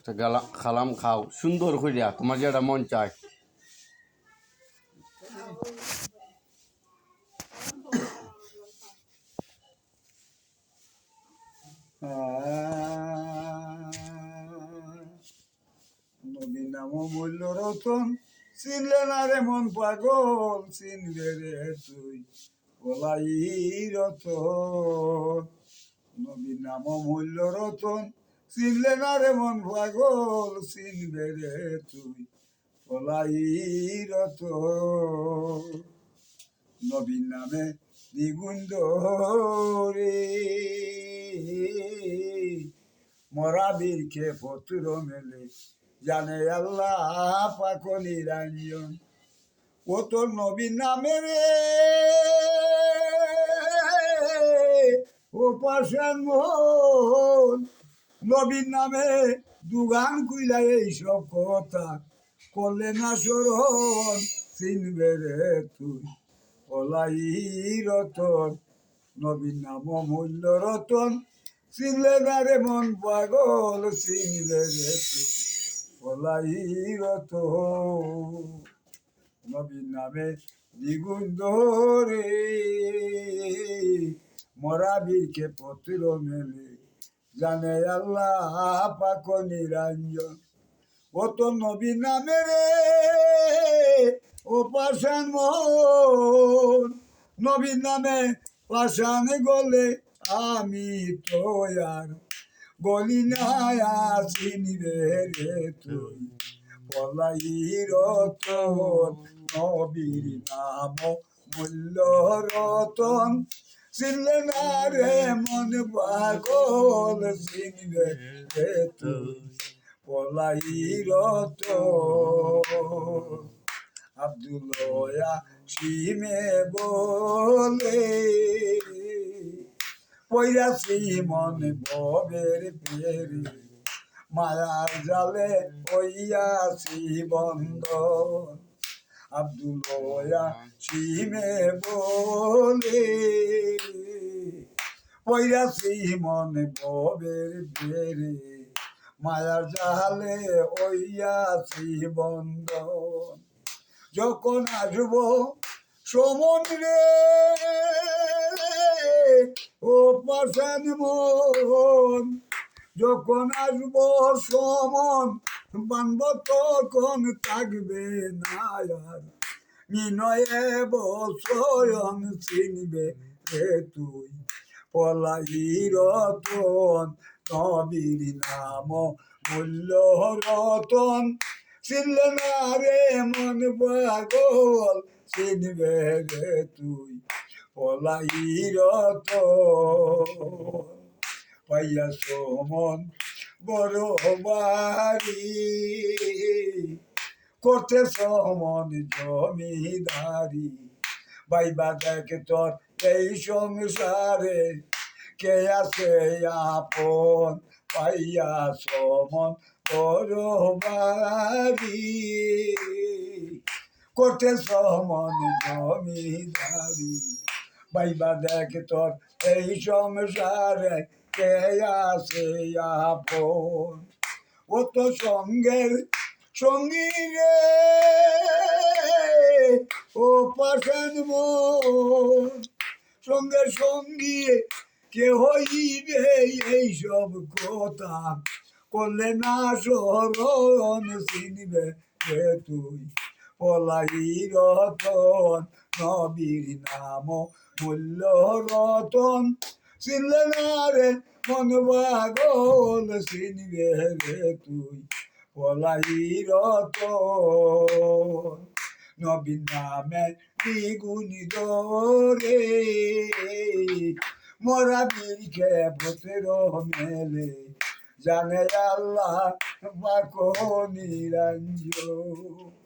একটা খালাম খাও সুন্দর করিয়া তোমার যেটা মন চায়। নবী নাম মূল্য রতন চিনলে না রে মন পাগল চিনবে রে তুই বলাই রতন। নবী নাম মূল্য রতন চিনলে না রে মন পাগল চিনবে রে তুই বলাই রতন। নবীর নামে দ্বিগুণ রে মরা বীরকে পত্র মেলে জানে আল্লাহ পাক নিরঞ্জন। ও তোর নবীর নামে রে ও পাশান মোহন নবীর নামে দুগান কুইলা এইসব কথা করলে না স্মরণ চিনবে রে তুই বলাই রতন। নবীর নাম মূল্য রতন চিনলে না রে মন পাগল চিনলে রে তুই বলাই রতন। নবীর নামে দ্বিগুণ ধরে মরা বীরকে পত্র মেলে জানে আল্লাহ পাক নিরঞ্জন। ও তো নবীর নামে রে ও পাশান মোহন নবীর নামে পাশান গলে আমি তো আর গলি না চিনবে রে তুই বলাই রতন। নবীর নাম মূল্য রতন চিনলে না রে মন পাগল চিনবে রে তুই বলাই রতন। আব্দুল্লাহ সিমে বলে পৈরাছি মন ববের পেরে মায়ার জালে হইয়াছি বন্ধ। আব্দুল্লাহ সিমে বলে পৈরাছি মন ববের পেরে মায়ার জালে হইয়াছি বন্ধন। যখন আসব সমুদ্রে ও পাশান মন যখন আসব সমন বানব তখন থাকবে না আর নিনয়ে বসয়ন চিনবে রে তুই বলাই রতন। নবীর নাম মূল্য রতন চিনলে না রে মন পাগল চিনবে রে তুই বলাই রতন। পাইয়া সমন বড় বাড়ি করতে সমন জমিদারি বাইবা দেখ তোর এই সংসারে কে আছে আপন পাইয়া সমন বড় বাড়ি করতে সমন জমিদারি বাইবা দেখ তোর এই সংসারে কে আছে আপন। ও তো সঙ্গের সঙ্গী রে ও পাশান মন সঙ্গের সঙ্গী কে হইবে এইসব কথা করলে না স্মরণ চিনবে রে তুই বলাই রতন। নবীর নাম মূল্য রতন চিনলে না রে মন পাগল চিনবে রে তুই বলাই রতন। নবীর নামে দ্বিগুণ ধরে মরা বীরকে পত্র মেলে জানে আল্লাহ পাক নিরঞ্জন।